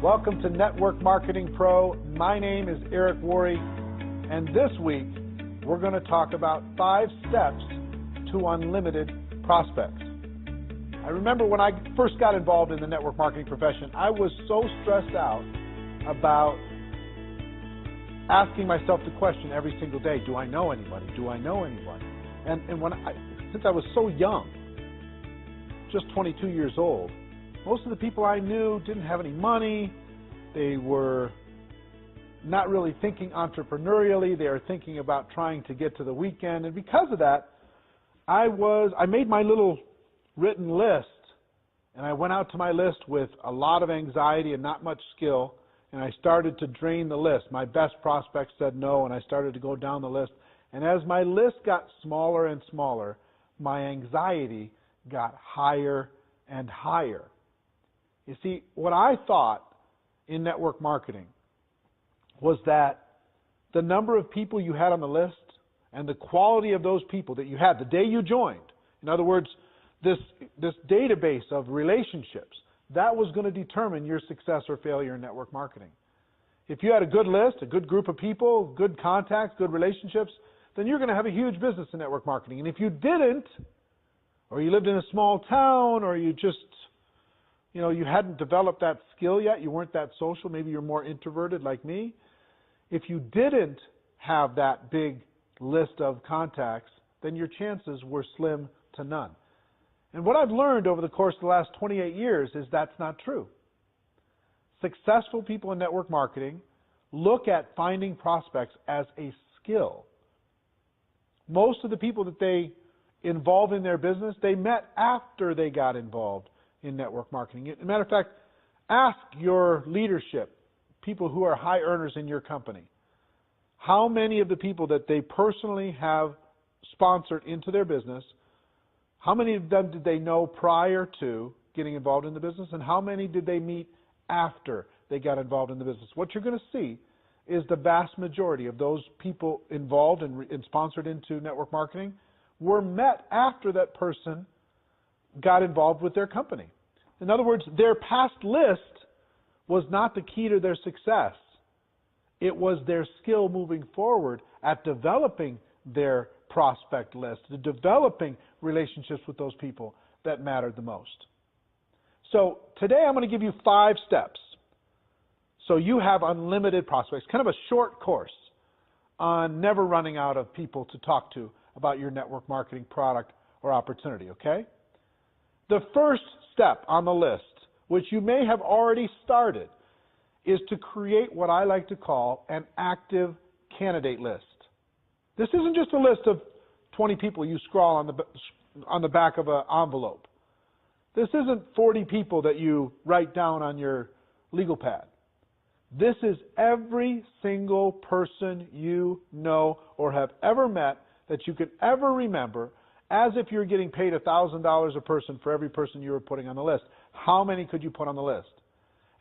Welcome to Network Marketing Pro. My name is Eric Worre, and this week we're going to talk about 5 steps to unlimited prospects. I remember when I first got involved in the network marketing profession, I was so stressed out about asking myself the question every single day, do I know anybody? Do I know anyone? And since I was so young, just 22 years old, most of the people I knew didn't have any money. They were not really thinking entrepreneurially. They were thinking about trying to get to the weekend. And because of that, I made my little written list, and I went out to my list with a lot of anxiety and not much skill, and I started to drain the list. My best prospects said no, and I started to go down the list. And as my list got smaller and smaller, my anxiety got higher and higher. You see, what I thought in network marketing was that the number of people you had on the list and the quality of those people that you had the day you joined, in other words, this database of relationships, that was going to determine your success or failure in network marketing. If you had a good list, a good group of people, good contacts, good relationships, then you're going to have a huge business in network marketing. And if you didn't, or you lived in a small town, or you just, you hadn't developed that skill yet, you weren't that social, maybe you're more introverted like me, if you didn't have that big list of contacts, then your chances were slim to none. And what I've learned over the course of the last 28 years is that's not true. Successful people in network marketing look at finding prospects as a skill. Most of the people that they involve in their business, they met after they got involved in network marketing. As a matter of fact, ask your leadership, people who are high earners in your company, how many of the people that they personally have sponsored into their business, how many of them did they know prior to getting involved in the business, and how many did they meet after they got involved in the business? What you're going to see is the vast majority of those people involved and sponsored into network marketing were met after that person got involved with their company. In other words, their past list was not the key to their success. It was their skill moving forward at developing their prospect list, to developing relationships with those people that mattered the most. So today I'm going to give you 5 steps so you have unlimited prospects, kind of a short course on never running out of people to talk to about your network marketing product or opportunity, okay? The first step on the list, which you may have already started, is to create what I like to call an active candidate list. This isn't just a list of 20 people you scrawl on the back of an envelope. This isn't 40 people that you write down on your legal pad. This is every single person you know or have ever met that you could ever remember, as if you're getting paid $1,000 a person for every person you were putting on the list. How many could you put on the list?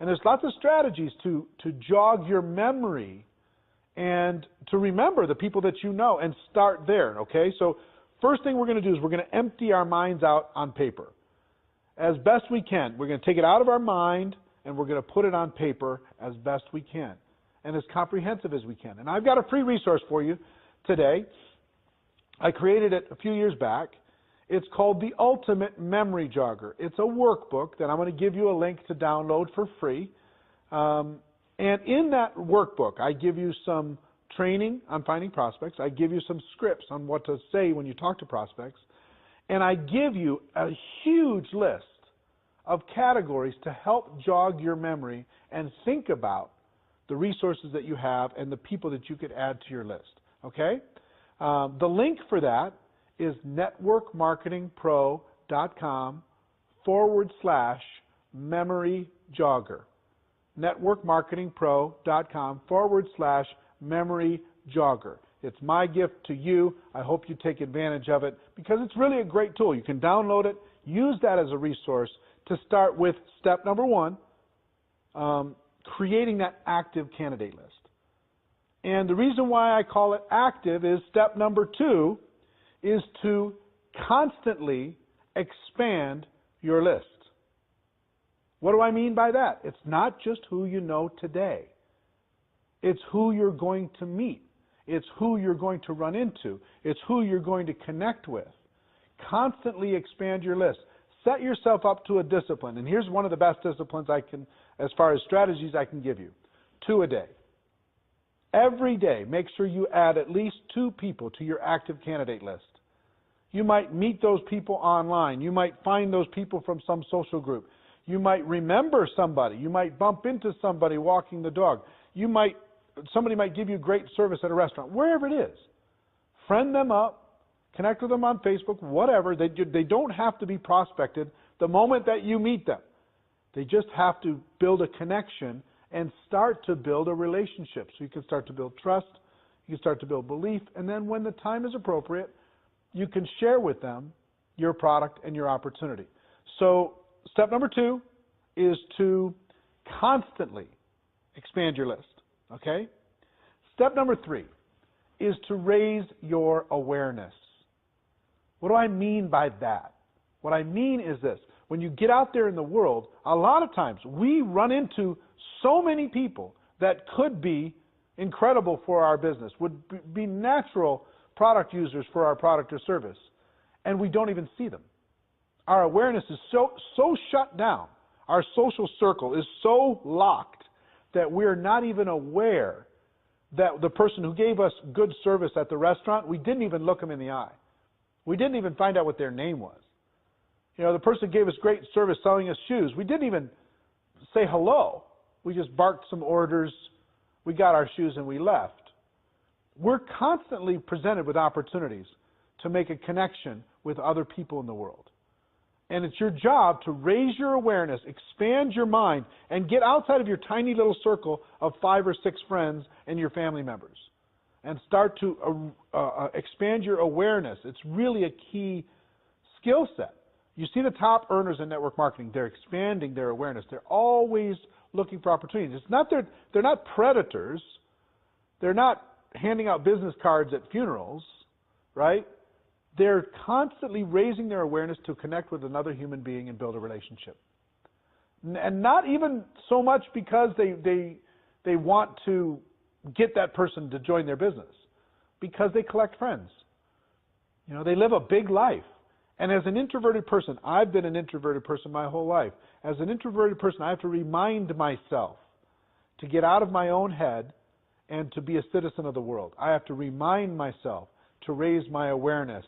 And there's lots of strategies to jog your memory and to remember the people that you know and start there, okay? So first thing we're going to do is we're going to empty our minds out on paper. As best we can. We're going to take it out of our mind and we're going to put it on paper as best we can and as comprehensive as we can. And I've got a free resource for you today. I created it a few years back. It's called the Ultimate Memory Jogger. It's a workbook that I'm going to give you a link to download for free. And in that workbook, I give you some training on finding prospects. I give you some scripts on what to say when you talk to prospects. And I give you a huge list of categories to help jog your memory and think about the resources that you have and the people that you could add to your list. Okay? The link for that is networkmarketingpro.com/memory jogger. networkmarketingpro.com/memory jogger. It's my gift to you. I hope you take advantage of it because it's really a great tool. You can download it, use that as a resource to start with step number 1, creating that active candidate list. And the reason why I call it active is step number 2 is to constantly expand your list. What do I mean by that? It's not just who you know today. It's who you're going to meet. It's who you're going to run into. It's who you're going to connect with. Constantly expand your list. Set yourself up to a discipline. And here's one of the best disciplines I can, as far as strategies I can give you. 2 a day. Every day, make sure you add at least 2 people to your active candidate list. You might meet those people online. You might find those people from some social group. You might remember somebody. You might bump into somebody walking the dog. Somebody might give you great service at a restaurant. Wherever it is, friend them up, connect with them on Facebook, whatever. They don't have to be prospected the moment that you meet them. They just have to build a connection and start to build a relationship. So you can start to build trust, you can start to build belief, and then when the time is appropriate, you can share with them your product and your opportunity. So step number 2 is to constantly expand your list. Okay? Step number 3 is to raise your awareness. What do I mean by that? What I mean is this. When you get out there in the world, a lot of times we run into so many people that could be incredible for our business, would be natural product users for our product or service, and we don't even see them. Our awareness is so shut down. Our social circle is so locked that we're not even aware that the person who gave us good service at the restaurant, we didn't even look them in the eye. We didn't even find out what their name was. You know, the person who gave us great service selling us shoes, we didn't even say hello. We just barked some orders, we got our shoes, and we left. We're constantly presented with opportunities to make a connection with other people in the world. And it's your job to raise your awareness, expand your mind, and get outside of your tiny little circle of 5 or 6 friends and your family members. And start to expand your awareness. It's really a key skill set. You see the top earners in network marketing, they're expanding their awareness. They're always looking for opportunities. It's not they're not predators. They're not handing out business cards at funerals, right? They're constantly raising their awareness to connect with another human being and build a relationship. And not even so much because they want to get that person to join their business, because they collect friends. You know, they live a big life. And as an introverted person, I've been an introverted person my whole life. As an introverted person, I have to remind myself to get out of my own head and to be a citizen of the world. I have to remind myself to raise my awareness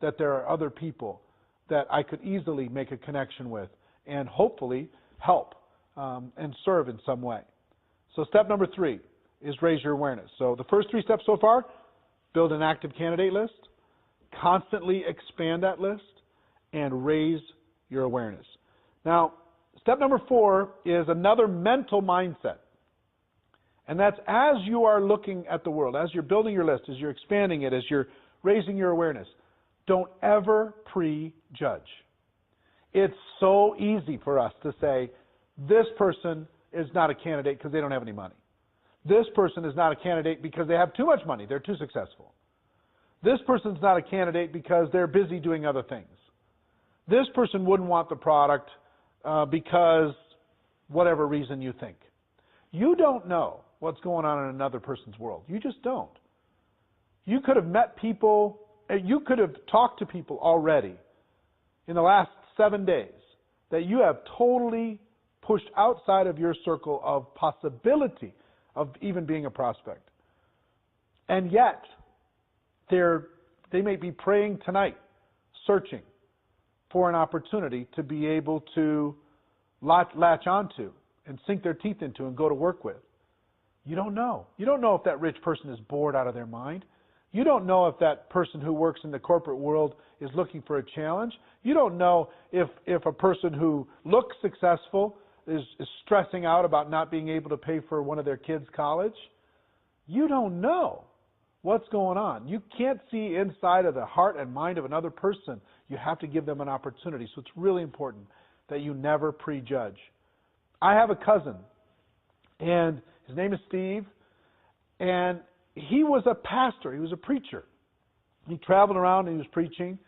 that there are other people that I could easily make a connection with and hopefully help and serve in some way. So step number 3 is raise your awareness. So the first 3 steps so far: build an active candidate list, constantly expand that list, and raise your awareness. Now, step number 4 is another mental mindset. And that's as you are looking at the world, as you're building your list, as you're expanding it, as you're raising your awareness, don't ever prejudge. It's so easy for us to say, this person is not a candidate because they don't have any money. This person is not a candidate because they have too much money, they're too successful. This person's not a candidate because they're busy doing other things. This person wouldn't want the product because whatever reason you think. You don't know what's going on in another person's world. You just don't. You could have met people, you could have talked to people already in the last 7 days that you have totally pushed outside of your circle of possibility of even being a prospect. And yet, they may be praying tonight, searching for an opportunity to be able to latch onto and sink their teeth into and go to work with. You don't know. You don't know if that rich person is bored out of their mind. You don't know if that person who works in the corporate world is looking for a challenge. You don't know if a person who looks successful is stressing out about not being able to pay for one of their kids' college. You don't know what's going on. You can't see inside of the heart and mind of another person. You have to give them an opportunity. So it's really important that you never prejudge. I have a cousin, and his name is Steve, and he was a pastor. He was a preacher. He traveled around and he was preaching,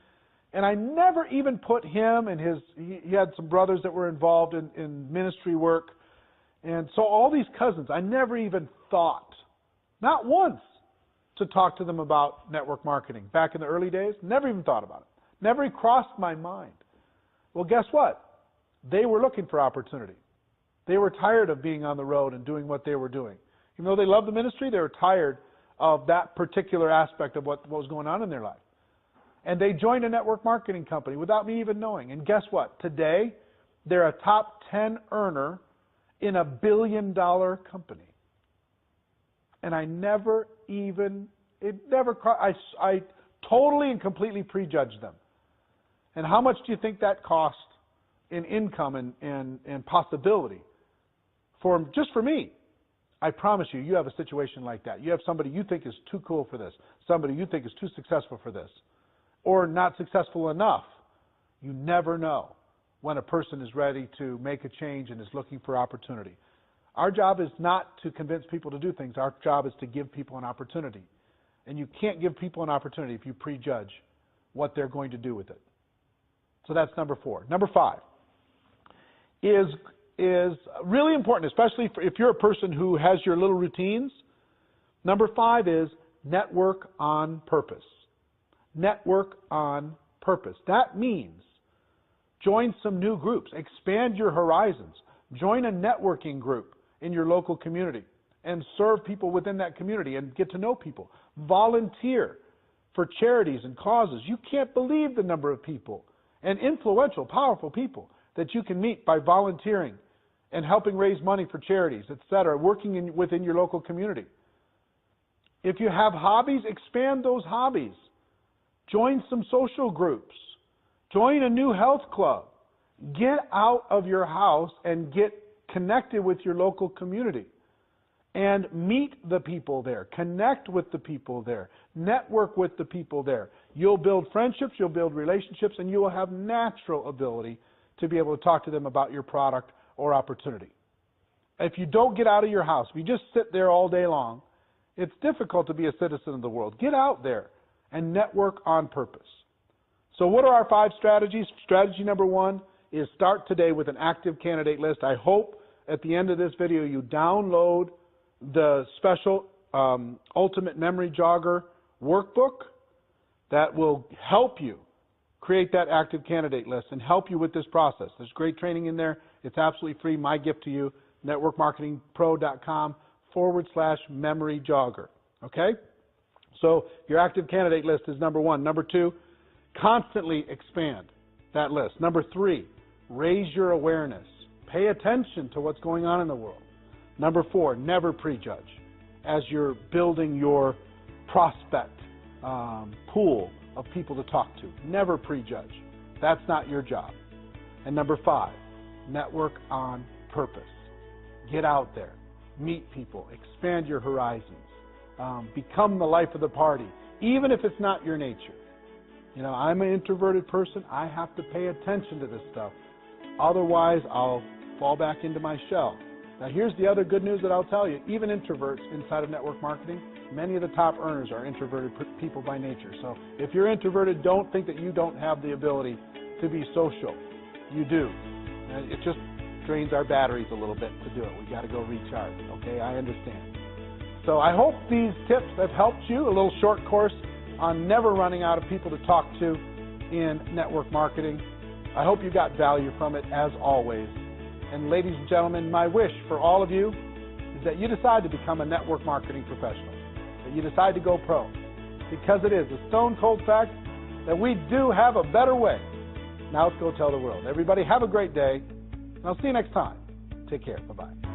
And I never even put him and he had some brothers that were involved in ministry work. And so all these cousins, I never even thought, not once, to talk to them about network marketing. Back in the early days, never even thought about it. Never even crossed my mind. Well, guess what? They were looking for opportunity. They were tired of being on the road and doing what they were doing. Even though they loved the ministry, they were tired of that particular aspect of what was going on in their life. And they joined a network marketing company without me even knowing. And guess what? Today, they're a top 10 earner in a $1 billion company. And I never even, I totally and completely prejudged them. And how much do you think that cost in income and possibility just for me? I promise you, you have a situation like that. You have somebody you think is too cool for this, somebody you think is too successful for this, or not successful enough. You never know when a person is ready to make a change and is looking for opportunity. Our job is not to convince people to do things. Our job is to give people an opportunity. And you can't give people an opportunity if you prejudge what they're going to do with it. So that's number 4. Number 5 is really important, especially if you're a person who has your little routines. Number 5 is network on purpose. Network on purpose. That means join some new groups, expand your horizons, join a networking group in your local community and serve people within that community and get to know people. Volunteer for charities and causes. You can't believe the number of people and influential, powerful people that you can meet by volunteering and helping raise money for charities, etc., working within your local community. If you have hobbies, expand those hobbies. Join some social groups. Join a new health club. Get out of your house and get connected with your local community. And meet the people there. Connect with the people there. Network with the people there. You'll build friendships, you'll build relationships, and you will have natural ability to be able to talk to them about your product or opportunity. If you don't get out of your house, if you just sit there all day long, it's difficult to be a citizen of the world. Get out there and network on purpose. So what are our 5 strategies? Strategy number 1 is start today with an active candidate list. I hope at the end of this video you download the special Ultimate Memory Jogger workbook that will help you create that active candidate list and help you with this process. There's great training in there. It's absolutely free. My gift to you, networkmarketingpro.com/memory jogger. Okay? So your active candidate list is number 1. Number 2, constantly expand that list. Number 3, raise your awareness. Pay attention to what's going on in the world. Number 4, never prejudge as you're building your prospect pool of people to talk to. Never prejudge. That's not your job. And number 5, network on purpose. Get out there. Meet people. Expand your horizons. Become the life of the party, even if it's not your nature. You know, I'm an introverted person. I have to pay attention to this stuff. Otherwise, I'll fall back into my shell. Now, here's the other good news that I'll tell you. Even introverts inside of network marketing, many of the top earners are introverted people by nature. So if you're introverted, don't think that you don't have the ability to be social. You do. And it just drains our batteries a little bit to do it. We got to go recharge. Okay, I understand. So I hope these tips have helped you. A little short course on never running out of people to talk to in network marketing. I hope you got value from it, as always. And ladies and gentlemen, my wish for all of you is that you decide to become a network marketing professional, that you decide to go pro, because it is a stone cold fact that we do have a better way. Now let's go tell the world. Everybody have a great day, and I'll see you next time. Take care. Bye-bye.